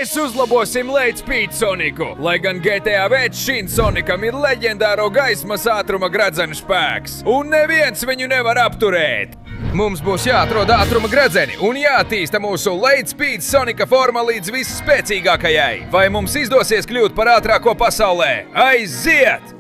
Mēs uzlabosim Lightspeed Soniku, lai gan GTA veids šīm Sonikam ir leģendāro gaismas ātruma gredzenu spēks, un neviens viņu nevar apturēt. Mums būs jāatrod ātruma gredzeni un jāattīsta mūsu Lightspeed Sonika forma līdz visspēcīgākajai. Vai mums izdosies kļūt par ātrāko pasaulē? Aiziet!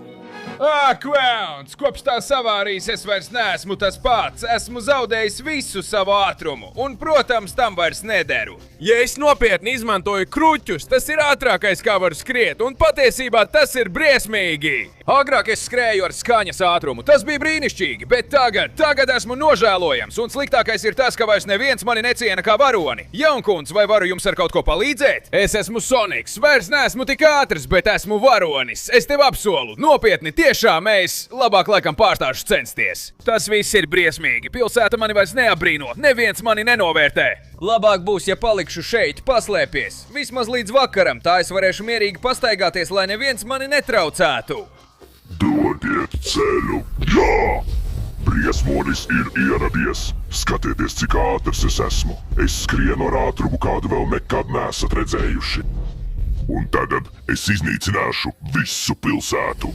Ak, vēlns! Kopš tās avārijas es vairs neesmu tas pats. Esmu zaudējis visu savu ātrumu, un, protams, tam vairs nederu. Ja es nopietni izmantoju kruķus, tas ir ātrākais, kā varu skriet, un patiesībā tas ir briesmīgi. Agrāk es skrēju ar skaņas ātrumu, tas bija brīnišķīgi, bet tagad esmu nožēlojams, un sliktākais ir tas, ka vairs neviens mani neciena kā varoni. Jaunkunds, vai varu jums ar kaut ko palīdzēt? Es esmu Soniks, vairs neesmu tik ātrs, bet esmu varonis. Es tev apsolu, nopietni, tiešām es labāk laikam pārstāšu censties. Tas viss ir briesmīgi, pilsēta mani vairs neapbrīno, neviens mani nenovērtē. Labāk būs, ja palikšu šeit, paslēpies. Vismaz līdz vakaram, tā es varēšu mierīgi pastaigāties, lai neviens mani netraucētu. Dodiet ceļu, jā! Briesmonis ir ieradies. Skatieties, cik ātrs es esmu. Es skrienu ar ātrumu, kādu vēl nekad neesat redzējuši. Un tagad es iznīcināšu visu pilsētu.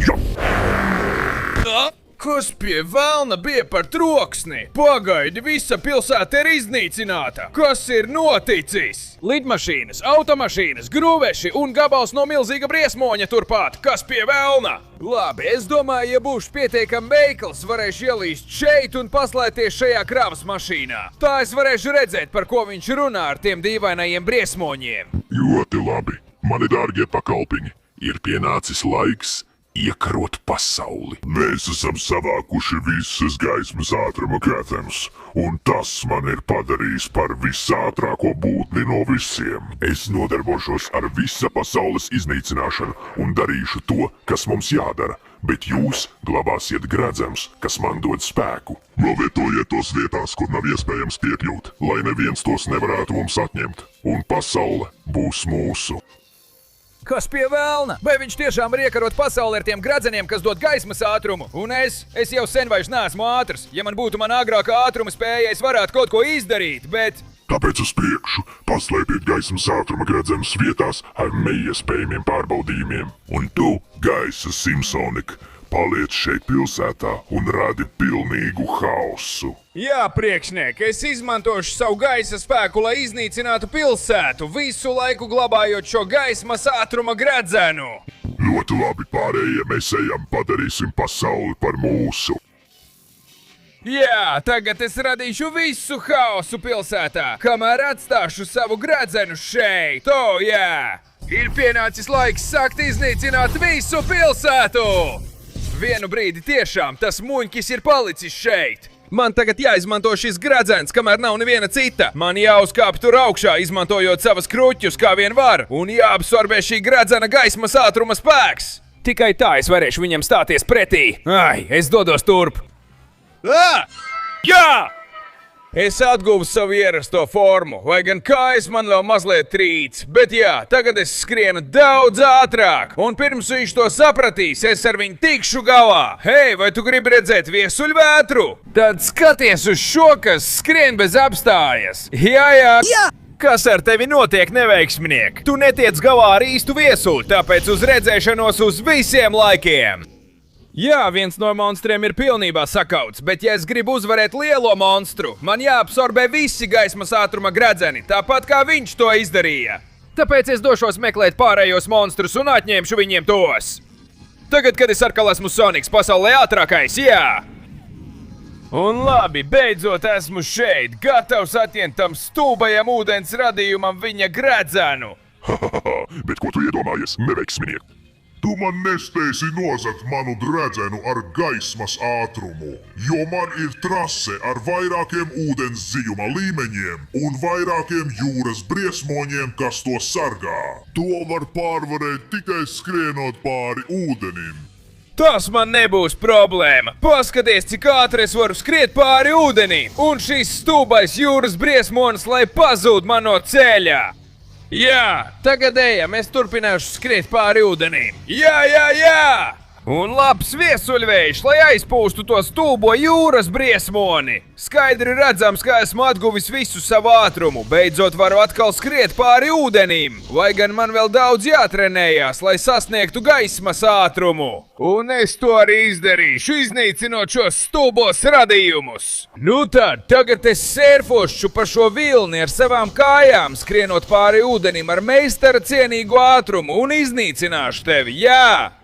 Jā! Kas pie velna bija par troksni? Pagaidi, visa pilsēta ir iznīcināta. Kas ir noticis? Lidmašīnas, automašīnas, grūveši un gabals no milzīga briesmoņa turpat. Kas pie velna? Labi, es domāju, ja būšu pietiekami veikls, varēšu ielīst šeit un paslēties šajā kravas mašīnā. Tā es varēšu redzēt, par ko viņš runā ar tiem dīvainajiem briesmoņiem. Ļoti labi, mani dārgie pakalpiņi, ir pienācis laiks iekarot pasauli. Mēs esam savākuši visas gaismas ātruma grezenus, un tas man ir padarījis par visātrāko būtni no visiem. Es nodarbošos ar visa pasaules iznīcināšanu un darīšu to, kas mums jādara, bet jūs glabāsiet gredzenus, kas man dod spēku. Novietojiet tos vietās, kur nav iespējams piekļūt, lai neviens tos nevarētu mums atņemt, un pasaule būs mūsu. Kas pie velna? Vai viņš tiešām var iekarot pasauli ar tiem gredzeniem, kas dod gaismas ātrumu? Un es jau sen vairs neesmu ātrs. Ja man būtu mana agrākā ātruma spēja, es varētu kaut ko izdarīt, bet... Tāpēc uz priekšu paslēpiet gaismas ātruma gredzenus vietās ar neiespējamiem pārbaudījumiem. Un tu, gaisa Simpsonik, paliec šeit pilsētā un radi pilnīgu haosu. Jā, priekšniek, es izmantošu savu gaisa spēku, lai iznīcinātu pilsētu, visu laiku glabājot šo gaismas ātruma gredzenu. Ļoti labi, pārējie mēs ejam, padarīsim pasauli par mūsu. Jā, tagad es radīšu visu haosu pilsētā, kamēr atstāšu savu gredzenu šeit. O, jā! Ir pienācis laiks sākt iznīcināt visu pilsētu! Vienu brīdi tiešām tas muļķis ir palicis šeit. Man tagad jāizmanto šis gredzens, kamēr nav neviena cita. Man jāuzkāp tur augšā, izmantojot savas kruķus, kā vien var. Un jāabsorbē šī gredzena gaismas ātruma spēks. Tikai tā es varēšu viņam stāties pretī. Ai, es dodos turp. Jā! Es atguvu savu ierasto formu, vai gan kājas man vēl mazliet trīc, bet jā, tagad es skrienu daudz ātrāk, un pirms viņš to sapratīs, es ar viņu tikšu galā. Hei, vai tu gribi redzēt viesuļvētru? Tad skaties uz šo, kas skrien bez apstājas. Jā! Kas ar tevi notiek, neveiksminiek? Tu netiec galā ar īstu viesuli, tāpēc uz redzēšanos uz visiem laikiem. Jā, viens no monstriem ir pilnībā sakauts, bet ja es gribu uzvarēt lielo monstru, man jāabsorbē visi gaismas ātruma gredzeni, tāpat kā viņš to izdarīja. Tāpēc es došos meklēt pārējos monstrus un atņemšu viņiem tos. Tagad, kad es atkal esmu Soniks, pasaulē ātrākais, jā! Un labi, beidzot esmu šeit, gatavs atņemt tam stulbajam ūdens radījumam viņa gredzenu. Bet ko tu iedomājies, neveiksminiek? Tu man nespēsi nozagt manu gredzenu ar gaismas ātrumu, jo man ir trase ar vairākiem ūdens dziļuma līmeņiem un vairākiem jūras briesmoņiem, kas to sargā. To var pārvarēt tikai skrienot pāri ūdenim. Tas man nebūs problēma. Paskaties, cik ātri es varu skriet pāri ūdenim, un šis stulbais jūras briesmonis, lai pazūd man no ceļa. Jā, tagad ejam, es turpināšu skriet pāri ūdenim. Jā! Un labs viesuļvējš, lai aizpūstu to stulbo jūras briesmoni. Skaidri redzams, ka esmu atguvis visu savu ātrumu. Beidzot varu atkal skriet pāri ūdenim. Vai gan man vēl daudz jātrenējās, lai sasniegtu gaismas ātrumu. Un es to arī izdarīšu, iznīcinot šos stulbos radījumus. Nu tad, tagad es sērfošu pa šo vilni ar savām kājām, skrienot pāri ūdenim ar meistara cienīgu ātrumu un iznīcināšu tevi, jā!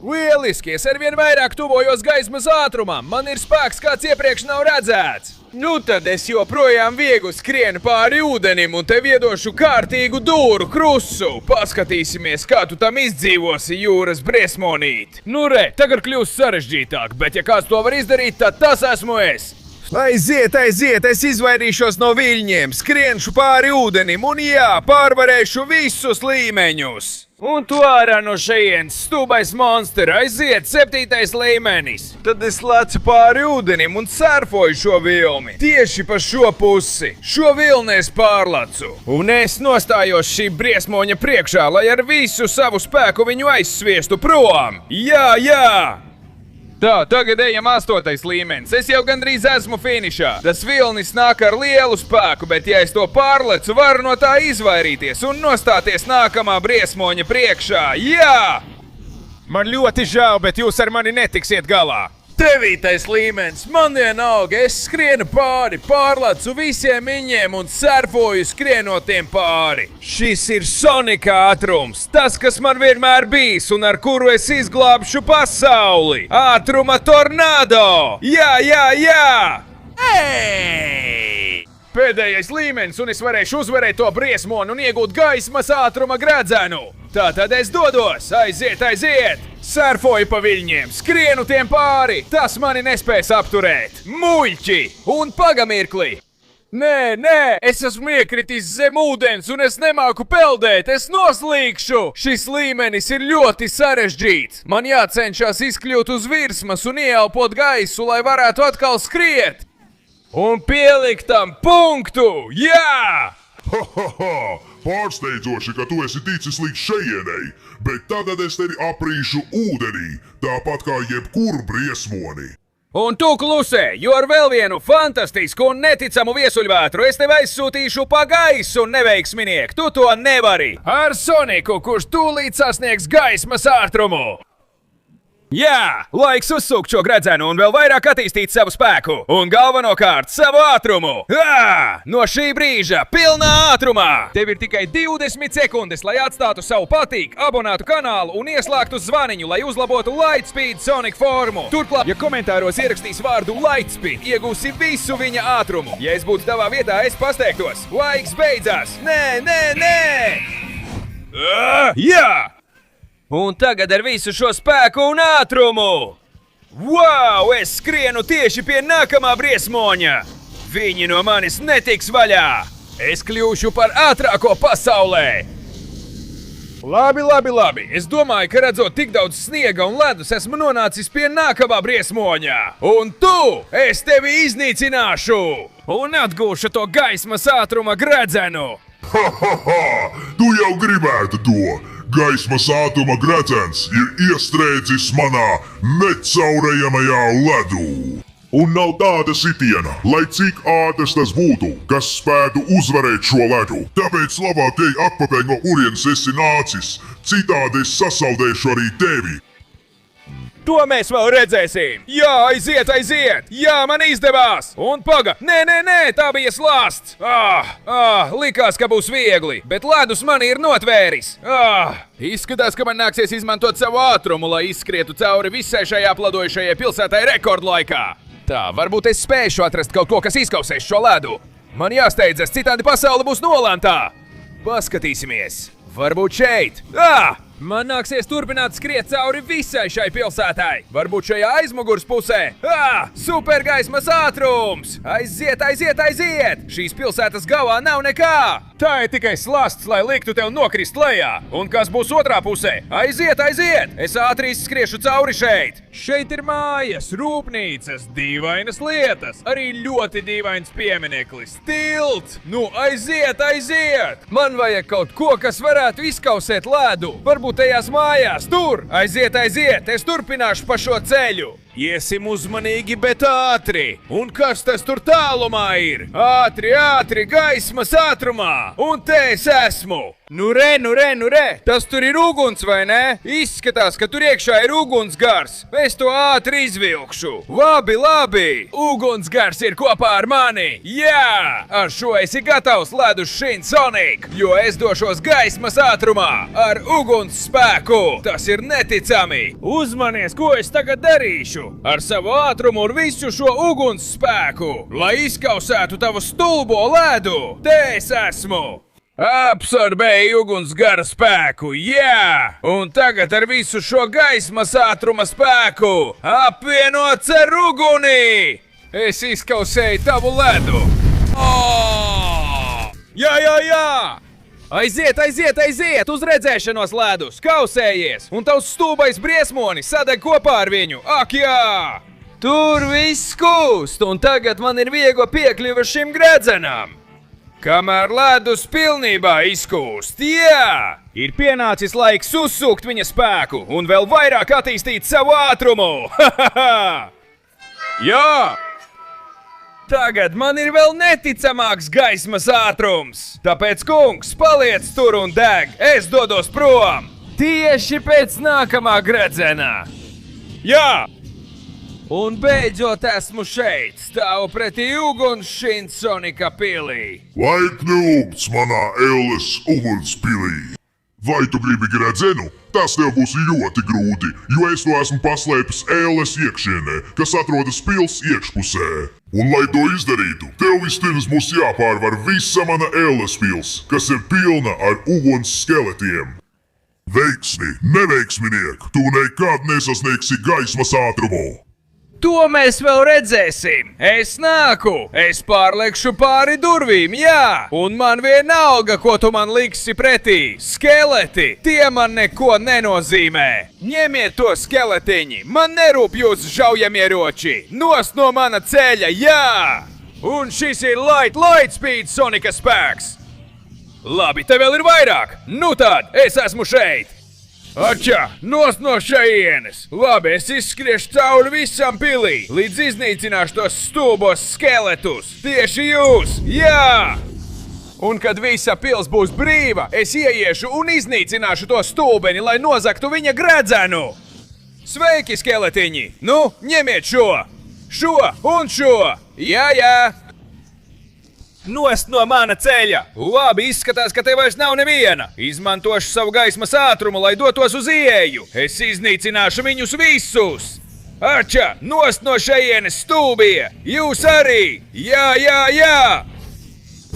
Lieliski, es arvien vairāk tuvojos gaismas ātrumam, man ir spēks, kāds iepriekš nav redzēts. Nu tad es joprojām viegli skrienu pāri ūdenim un tev iedošu kārtīgu dūru krusu. Paskatīsimies, kā tu tam izdzīvosi, jūras briesmonīt. Nu re, tagad kļūst sarežģītāk, bet ja kāds to var izdarīt, tad tas esmu es. Aiziet, es izvairīšos no viļņiem, skrienšu pāri ūdenim un jā, pārvarēšu visus līmeņus. Un tu ārā no šejienes, stulbais monster, aiziet 7. līmenis. Tad es lecu pāri ūdenim un sērfoju šo vilni. Tieši pa šo pusi. Šo vilni es pārlecu. Un es nostājos šī briesmoņa priekšā, lai ar visu savu spēku viņu aizsviestu prom. Jā! Tā, tagad ejam 8. līmenis. Es jau gandrīz esmu finišā. Tas vilnis nāk ar lielu spēku, bet ja es to pārlecu, varu no tā izvairīties un nostāties nākamā briesmoņa priekšā. Jā! Man ļoti žēl, bet jūs ar mani netiksiet galā. 9. līmenis. Man vienalga, es skrienu pāri, pārlecu visiem viņiem un sērfoju skrienotiem pāri. Šis ir Sonika ātrums, tas, kas man vienmēr bijis un ar kuru es izglābšu pasauli. Ātruma tornado! Jā! Ei! Pēdējais līmenis, un es varēšu uzvarēt to briesmonu un iegūt gaismas ātruma gredzenu. Tātad es dodos, aiziet! Sērfoju pa viļņiem, skrienu tiem pāri, tas mani nespēs apturēt. Muļķi! Un pagamirkli! Nē, es esmu iekritis zem ūdens un es nemāku peldēt, es noslīkšu! Šis līmenis ir ļoti sarežģīts. Man jācenšas izkļūt uz virsmas un ieelpot gaisu, lai varētu atkal skriet. Un pielikt tam punktu, jā! Pārsteidzoši, ka tu esi ticis līdz šejienei, bet tagad es tevi aprīšu ūdenī, tāpat kā jebkuru briesmoni. Un tu klusē, jo ar vēl vienu fantastisku un neticamu viesuļvētru es tevi aizsūtīšu pa gaisu, neveiksminiek, tu to nevari! Ar Soniku, kurš tūlīt sasniegs gaismas ātrumu! Jā, laiks uzsūkt šo gredzenu un vēl vairāk attīstīt savu spēku un galvenokārt savu ātrumu. No šī brīža pilnā ātrumā! Tev ir tikai 20 sekundes, lai atstātu savu patīk, abonētu kanālu un ieslēgtu zvaniņu, lai uzlabotu Lightspeed Sonic formu. Turklāt, ja komentāros ierakstīs vārdu Lightspeed, iegūsi visu viņa ātrumu. Ja es būtu tavā vietā, es pasteiktos. Laiks beidzās! Nē! Jā! Un tagad ar visu šo spēku un ātrumu! Wow, es skrienu tieši pie nākamā briesmoņa! Viņi no manis netiks vaļā! Es kļūšu par ātrāko pasaulē! Labi. Es domāju, ka redzot tik daudz sniega un ledus, esmu nonācis pie nākamā briesmoņa! Un tu! Es tevi iznīcināšu! Un atgūšu to gaismas ātruma gredzenu! Tu jau gribētu to! Gaismas ātruma gredzens ir iestrēdzis manā necaurējamajā ledū. Un nav tāda sitiena, lai cik ātrs tas būtu, kas spētu uzvarēt šo ledu. Tāpēc labāk ej atpakaļ no urienes esi nācis, citādi es sasaldēšu arī tevi. To mēs vēl redzēsim! Jā, aiziet! Jā, man izdevās! Un paga! Nē, tā bija slāsts! Likās, ka būs viegli, bet ledus mani ir notvēris! Izskatās, ka man nāksies izmantot savu ātrumu, lai izskrietu cauri visai šai apladojušajai pilsētai rekordlaikā! Tā, varbūt es spēšu atrast kaut ko, kas izkausēs šo ledu! Man jāsteidzas, citādi pasaule būs nolantā! Paskatīsimies! Varbūt šeit! Man nāksies turpināt skriet cauri visai šai pilsētai! Varbūt šajā aizmugurs pusē! Supergaismas ātrums! Aiziet! Šīs pilsētas galā nav nekā! Tā ir tikai slasts, lai liktu tev nokrist lejā. Un kas būs otrā pusē? Aiziet, aiziet! Es ātri izskriešu cauri šeit! Šeit ir mājas, rūpnīcas, dīvainas lietas, arī ļoti dīvains piemineklis. Tilts! Nu, aiziet, aiziet! Man vajag kaut ko, kas varētu izkausēt ledu. Varbūt tajās mājās, tur! Aiziet, aiziet! Es turpināšu pa šo ceļu! Iesim uzmanīgi, bet ātri! Un kas tas tur tālumā ir? Ātri, ātri, gaismas ātrumā! Un te es esmu! Nu re! Tas tur ir uguns, vai ne? Izskatās, ka tur iekšā ir ugunsgars. Es to ātri izvilkšu. Labi! Ugunsgars ir kopā ar mani. Jā! Ar šo esi gatavs ledus šin, Sonic, jo es došos gaismas ātrumā ar uguns spēku. Tas ir neticami. Uzmanies, ko es tagad darīšu? Ar savu ātrumu un visu šo uguns spēku, lai izkausētu tavu stulbo ledu. Te es esmu. Absorbēju ugunsgara spēku, jā! Un tagad ar visu šo gaismas ātruma spēku apvienots ar uguni! Es izkausēju tavu ledu! Oh! Jā! Aiziet! Uz redzēšanos ledus! Kausējies! Un tavs stulbais briesmonis sadeg kopā ar viņu! Ak, jā! Tur viss kūst, un tagad man ir viegla piekļuva šim gredzenam! Kamēr ledus pilnībā izkūst, jā! Ir pienācis laiks uzsūkt viņa spēku un vēl vairāk attīstīt savu ātrumu! Jā! Tagad man ir vēl neticamāks gaismas ātrums! Tāpēc, kungs, paliec tur un deg! Es dodos prom! Tieši pēc nākamā gredzena! Jā! Un beidzot esmu šeit, stāvu pretī uguns šin Sonika pilī. Laipni lūgts manā ēles ugunspilī. Vai tu gribi gredzenu? Tas tev būs ļoti grūti, jo es to esmu paslēpis ēles iekšienē, kas atrodas pils iekšpusē. Un lai to izdarītu, tev vispirms būs jāpārvar visa mana ēles pils, kas ir pilna ar uguns skeletiem. Veiksmi, neveiksminiek, tu nekad nesasniegsi gaismas ātrumu. To mēs vēl redzēsim! Es nāku! Es pārlekšu pāri durvīm, jā! Un man vienalga, ko tu man liksi pretī! Skeleti! Tie man neko nenozīmē! Ņemiet to skeletiņi! Man nerūp jūsu žaujamieroči! Nost no mana ceļa, jā! Un šis ir Lightspeed Sonika spēks! Labi, te vēl ir vairāk! Nu tad, es esmu šeit! Ačā, nost no šejienes! Labi, es izskriešu cauri visam pilī, līdz iznīcināšu tos stulbos skeletus! Tieši jūs! Jā! Un kad visa pils būs brīva, es ieiešu un iznīcināšu to stulbeni, lai nozagtu viņa gredzenu! Sveiki, skeletiņi! Nu, ņemiet šo! Šo un šo! Jā! Nost no mana ceļa! Labi, izskatās, ka te vairs nav neviena! Izmantošu savu gaismas ātrumu, lai dotos uz ieeju! Es iznīcināšu viņus visus! Ača, nost no šejienes stulbie! Jūs arī! Jā!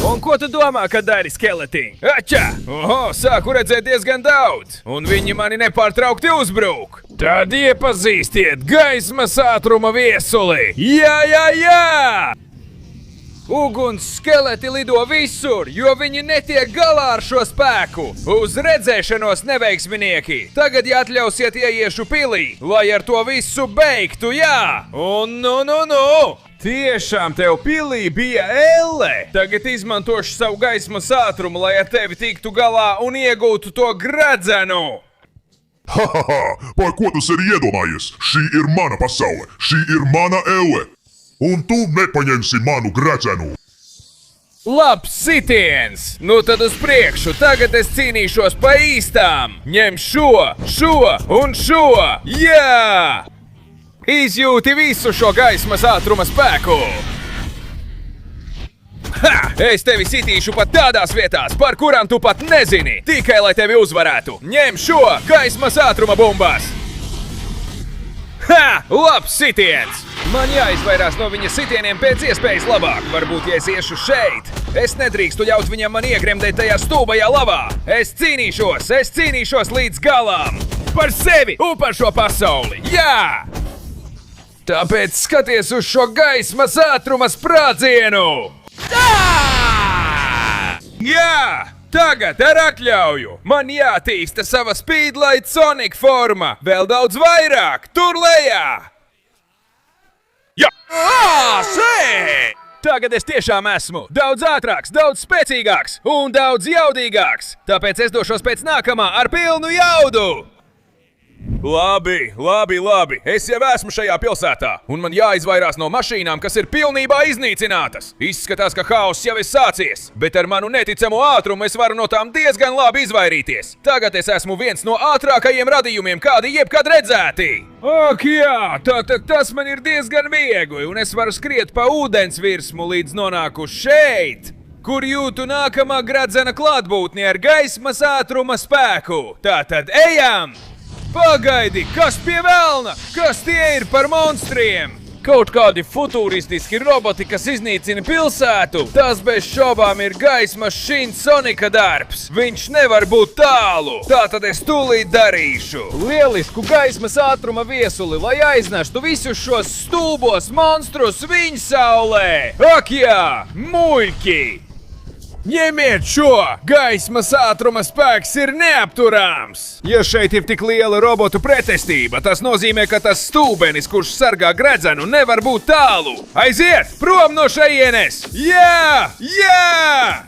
Un ko tu domā, kad dari, skeletiņ? Ača! Oho, sāku redzēt diezgan daudz! Un viņi mani nepārtraukti uzbrūk! Tad iepazīstiet gaismas ātruma viesuli! Jā! Uguns skeleti lido visur, jo viņi netiek galā ar šo spēku. Uz redzēšanos, neveiksminieki! Tagad, ja atļausiet, ieiešu pilī, lai ar to visu beigtu, jā! Un nu! Tiešām tev pilī bija elle! Tagad izmantošu savu gaismas ātrumu, lai ar tevi tiktu galā un iegūtu to gredzenu! Par ko tu esi iedomājies? Šī ir mana pasaule, šī ir mana elle! Un tu nepaņemsi manu gredzenu! Labs sitiens! Nu tad uz priekšu, tagad es cīnīšos pa īstām! Ņem šo un šo! Jā! Izjūti visu šo gaismas ātruma spēku! Ha! Es tevi sitīšu pat tādās vietās, par kurām tu pat nezini! Tikai lai tevi uzvarētu! Ņem šo gaismas ātruma bumbas! Ha! Labs sitiens! Man jāizvairās no viņa sitieniem pēc iespējas labāk. Varbūt, ja es iešu šeit, es nedrīkstu ļaut viņam man iegremdēt tajā stulbajā lavā. Es cīnīšos līdz galam. Par sevi un par šo pasauli. Jā! Tāpēc skaties uz šo gaismas ātruma sprādzienu! Tā! Jā! Tagad ar atļauju! Man jātīsta sava Speedlight Sonic forma! Vēl daudz vairāk! Tur lejā! Jā! Tagad es tiešām esmu daudz ātrāks, daudz spēcīgāks un daudz jaudīgāks. Tāpēc es došos pēc nākamā ar pilnu jaudu! Labi. Es jau esmu šajā pilsētā, un man jāizvairās no mašīnām, kas ir pilnībā iznīcinātas. Izskatās, ka haoss jau ir sācies, bet ar manu neticamo ātrumu es varu no tām diezgan labi izvairīties. Tagad es esmu viens no ātrākajiem radījumiem, kādi jebkad redzēti. Ak, jā, tātad tas man ir diezgan viegli, un es varu skriet pa ūdens virsmu līdz nonāku šeit, kur jūtu nākamā gradzena klātbūtni ar gaismas ātruma spēku. Tātad ejam! Pagaidi, kas pie velna? Kas tie ir par monstriem? Kaut kādi futūristiski roboti, kas iznīcina pilsētu. Tas bez šaubām ir gaismas šins Sonika darbs. Viņš nevar būt tālu. Tātad es tūlīt darīšu lielisku gaismas ātruma viesuli, lai aiznaštu visus šos stulbos monstrus viņsaulē. Ak jā, muļķi! Ņemiet šo! Gaismas ātruma spēks ir neapturāms! Ja šeit ir tik liela robotu pretestība, tas nozīmē, ka tas stulbenis, kurš sargā gredzenu, nevar būt tālu! Aiziet! Prom no šejienes! Jā! Jā!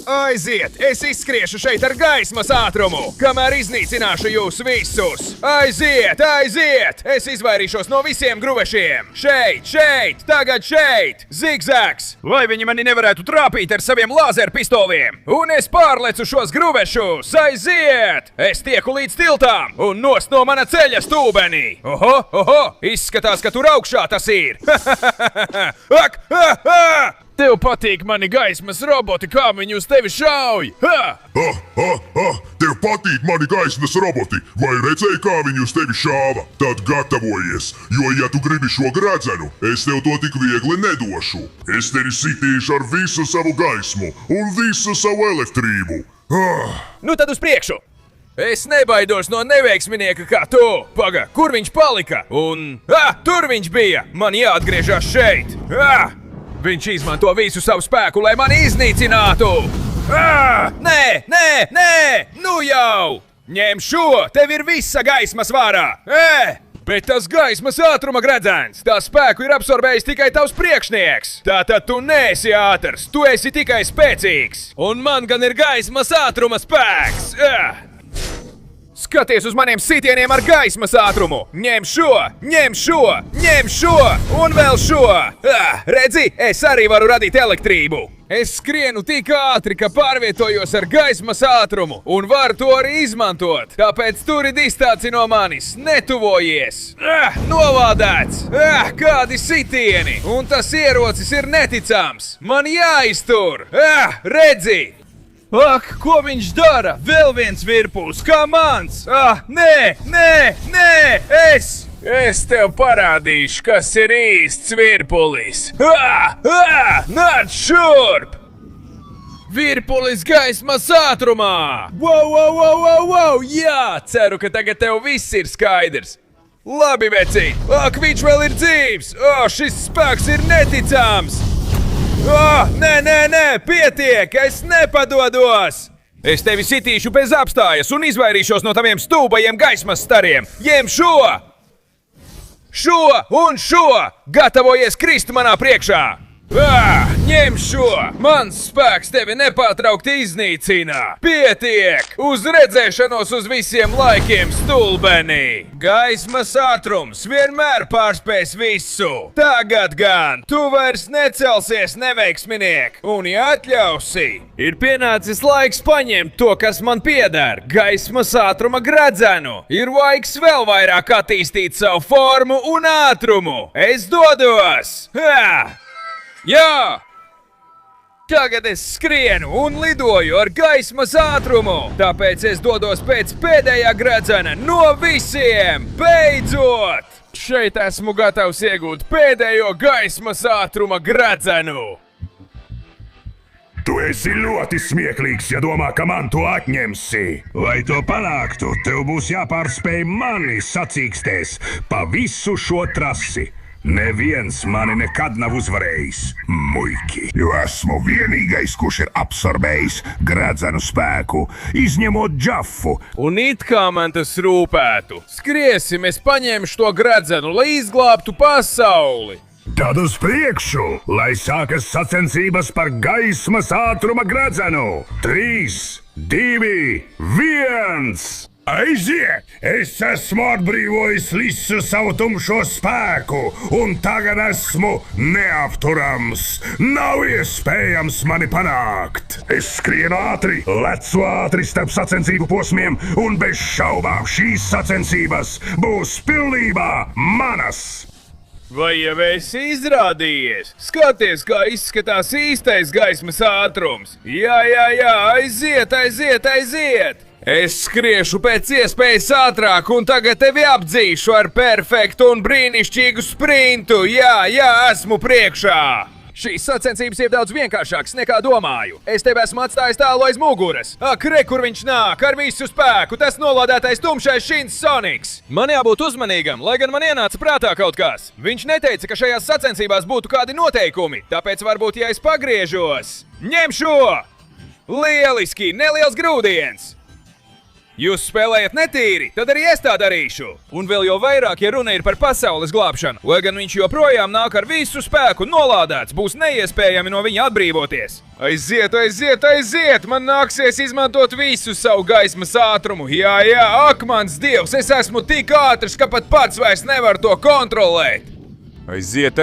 Aiziet! Es izskriešu šeit ar gaismas ātrumu, kamēr iznīcināšu jūs visus! Aiziet! Aiziet! Es izvairīšos no visiem gruvešiem! Šeit! Tagad šeit! Zigzags! Lai viņi mani nevarētu trāpīt ar saviem lāzerpistoliem! Un es pārlecu šos gruvešus! Aiziet! Es tieku līdz tiltām un nost no mana ceļa stūbenī! Oho! Izskatās, ka tur augšā tas ir! Ak! Tev patīk mani gaismas roboti, kā viņi uz tevi šauj! Tev patīk mani gaismas roboti, vai redzēji, kā viņi uz tevi šāva? Tad gatavojies, jo ja tu gribi šo gredzenu, es tev to tik viegli nedošu. Es tevi sitīšu ar visu savu gaismu un visu savu elektrību. Nu tad uz priekšu! Es nebaidos no neveiksminieka kā tu! Paga, kur viņš palika? Tur viņš bija! Man jāatgriežas šeit! Viņš izmanto visu savu spēku, lai mani iznīcinātu! Nē! Nu jau! Ņem šo! Tev ir visa gaismas vārā! Bet tas gaismas ātruma gredzens! Tā spēku ir absorbējis tikai tavs priekšnieks! Tātad tu neesi ātrs! Tu esi tikai spēcīgs! Un man gan ir gaismas ātruma spēks! Skaties uz maniem sitieniem ar gaismas ātrumu! Ņem šo! Un vēl šo! Redzi, es arī varu radīt elektrību! Es skrienu tik ātri, ka pārvietojos ar gaismas ātrumu un varu to arī izmantot. Tāpēc turi distanci no manis, netuvojies! Novādēts! Kādi sitieni! Un tas ierocis ir neticams! Man jāiztur! Redzi! Ak, ko viņš dara? Vēl viens virpulis, kā mans! Nē! Es tev parādīšu, kas ir īsts virpulis! Nāc šurp! Virpulis gaismas ātrumā! Wow! Jā, ceru, ka tagad tev viss ir skaidrs! Labi, vecīt! Ak, viņš vēl ir dzīvs! Šis spēks ir neticams! Nē, pietiek! Es nepadodos! Es tevi sitīšu bez apstājas un izvairīšos no taviem stulbajiem gaismas stariem! Ņem šo! Šo un šo! Gatavojies krist manā priekšā! Ņem šo! Mans spēks tevi nepārtraukti iznīcina! Pietiek! Uz redzēšanos uz visiem laikiem, stulbenī! Gaismas ātrums vienmēr pārspēs visu! Tagad gan tu vairs necelsies, neveiksminiek! Un ja atļausi, ir pienācis laiks paņemt to, kas man pieder! Gaismas ātruma gredzenu! Ir laiks vēl vairāk attīstīt savu formu un ātrumu! Es dodos! Jā! Tagad es skrienu un lidoju ar gaismas ātrumu, tāpēc es dodos pēc pēdējā gredzena no visiem! Beidzot! Šeit esmu gatavs iegūt pēdējo gaismas ātruma gredzenu! Tu esi ļoti smieklīgs, ja domā, ka man to atņemsi. Lai to panāktu, tev būs jāpārspēj mani sacīkstēs pa visu šo trasi. Neviens mani nekad nav uzvarējis, muļķi. Jo esmu vienīgais, kurš ir absorbējis gredzenu spēku, izņemot Džafu. Un it kā man tas rūpētu. Skriesim, es paņemšu to gredzenu, lai izglābtu pasauli. Tad uz priekšu, lai sākas sacensības par gaismas ātruma gredzenu. 3, 2, 1! Aiziet! Es esmu atbrīvojis visu savu tumšo spēku, un tagad esmu neapturams. Nav iespējams mani panākt. Es skrienu ātri, lecu ātri starp sacensību posmiem, un bez šaubām šīs sacensības būs pilnībā manas. Vai jau esi izrādījies? Skaties, kā izskatās īstais gaismas ātrums. Jā, aiziet! Es skriešu pēc iespējas ātrāk, un tagad tevi apdzīšu ar perfektu un brīnišķīgu sprintu. Jā, esmu priekšā! Šīs sacensības ir daudz vienkāršākas nekā domāju. Es tevi esmu atstājis tālu aiz muguras. Ak, re, kur viņš nāk, ar visu spēku, tas nolādētais tumšais Shins Sonics. Man jābūt uzmanīgam, lai gan man ienāca prātā kaut kas. Viņš neteica, ka šajās sacensībās būtu kādi noteikumi, tāpēc varbūt, ja es pagriežos. Ņem šo! Lieliski, neliels grūdienis! Jūs spēlējat netīri, tad arī es tā darīšu. Un vēl jau vairāk, ja runa ir par pasaules glābšanu. Lai gan viņš joprojām nāk ar visu spēku nolādēts, būs neiespējami no viņa atbrīvoties. Aiziet! Man nāksies izmantot visu savu gaismas ātrumu. Jā, ak, mans dievs, es esmu tik ātrs, ka pat pats vairs nevaru to kontrolēt. Aiziet!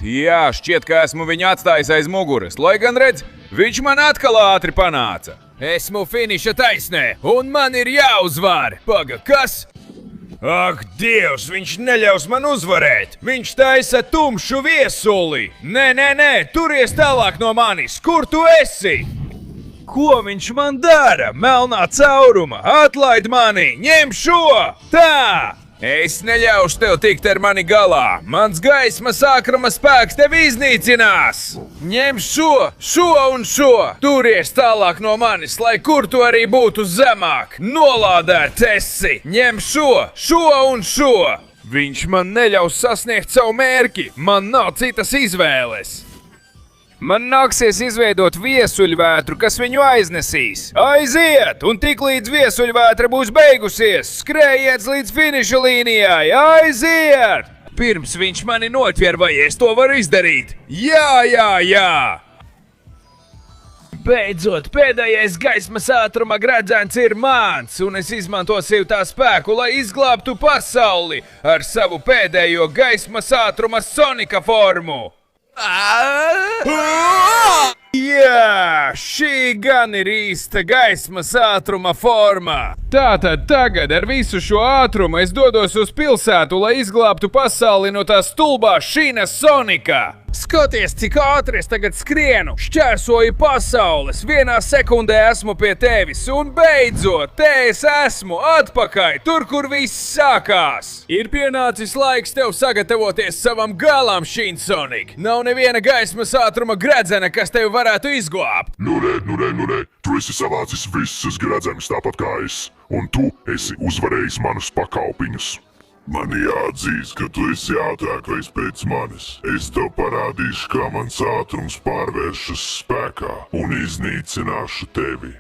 Jā, šķiet, ka esmu viņu atstājis aiz muguras. Lai gan redz, viņš man atkal ātri panāca. Esmu finiša taisnē, un man ir jāuzvar! Paga, kas? Ak, Dievs, viņš neļaus man uzvarēt! Viņš taisa tumšu viesuli! Nē, turies tālāk no manis! Kur tu esi? Ko viņš man dara? Melnā cauruma! Atlaid mani! Ņem šo! Tā! Es neļaušu tev tikt ar mani galā! Mans gaismas ātruma spēks tevi iznīcinās! Ņem šo un šo! Turies tālāk no manis, lai kur tu arī būtu zemāk! Nolādēts esi! Ņem šo un šo! Viņš man neļaus sasniegt savu mērķi! Man nav citas izvēles! Man nāksies izveidot viesuļvētru, kas viņu aiznesīs. Aiziet! Un tiklīdz viesuļvētra būs beigusies, skrējiet līdz finiša līnijai! Aiziet! Pirms viņš mani notver, vai es to varu izdarīt? Jā! Beidzot, pēdējais gaismas ātruma gredzens ir mans, un es izmantošu tā spēku, lai izglābtu pasauli ar savu pēdējo gaismas ātruma Sonika formu. Jā, šī gan ir īsta gaismas ātruma forma. Tātad tagad ar visu šo ātrumu es dodos uz pilsētu, lai izglābtu pasauli no tā stulbā Shina Sonika. Skaties, cik ātri es tagad skrienu, šķērsoju pasaules, vienā sekundē esmu pie tevis, un beidzot, te es esmu atpakaļ, tur, kur viss sākās. Ir pienācis laiks tev sagatavoties savam galam, Shins Sonic. Nav neviena gaismas ātruma gredzena, kas tevi varētu izglābt. Nu re, tu esi savācis visas gredzenes tāpat kā es, un tu esi uzvarējis manus pakalpiņus. Man jāatzīst, ka tu esi ātrākais pēc manis. Es tev parādīšu, kā mans ātrums pārvēršas spēkā un iznīcināšu tevi.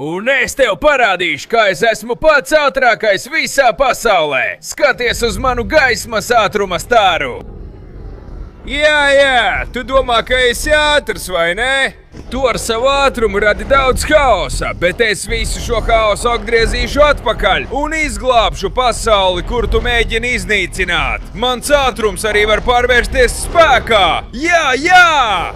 Un es tev parādīšu, kā es esmu pats ātrākais visā pasaulē. Skaties uz manu gaismas ātruma stāru. Jā, tu domā, ka esi ātrs, vai ne? Tu ar savu ātrumu radi daudz haosa, bet es visu šo haosu atgriezīšu atpakaļ un izglābšu pasauli, kur tu mēģini iznīcināt. Mans ātrums arī var pārvērsties spēkā. Jā!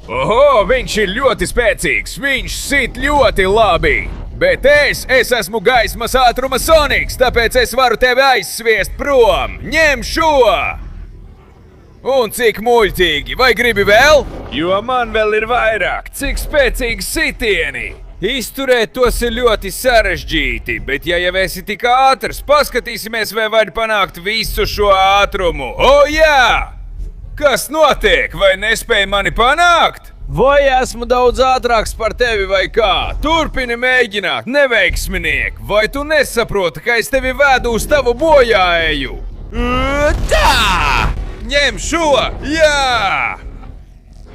Oho, viņš ir ļoti spēcīgs, viņš sit ļoti labi. Bet es esmu gaismas ātruma Sonics, tāpēc es varu tevi aizsviest prom. Ņem šo! Un cik muļķīgi, vai gribi vēl? Jo man vēl ir vairāk, cik spēcīgi sitieni. Izturēt tos ir ļoti sarežģīti, bet ja jau esi tik ātrs, paskatīsimies, vai vari panākt visu šo ātrumu. O jā! Kas notiek, vai nespēji mani panākt? Vai esmu daudz ātrāks par tevi vai kā? Turpini mēģināt, neveiksminiek! Vai tu nesaproti, ka es tevi vedu uz tavu bojāēju? Tā! Ņem šo! Jā!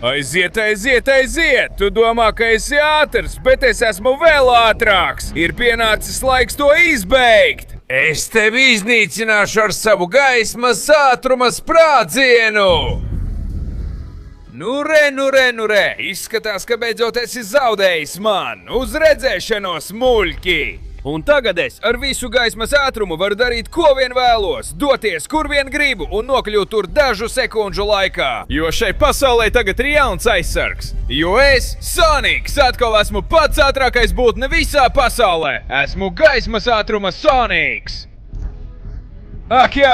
Aiziet, aiziet, aiziet! Tu domā, ka esi ātrs, bet es esmu vēl ātrāks! Ir pienācis laiks to izbeigt! Es tevi iznīcināšu ar savu gaismas ātruma sprādzienu! Nu re! Izskatās, ka beidzot esi zaudējis man! Uz redzēšanos, muļķi! Un tagad es ar visu gaismas ātrumu varu darīt, ko vien vēlos, doties, kur vien gribu un nokļūt tur dažu sekundžu laikā. Jo šai pasaulē tagad ir jauns aizsargs. Jo es, Sonics, atkal esmu pats ātrākais būtne visā pasaulē. Esmu gaismas ātruma Sonics. Ak jā!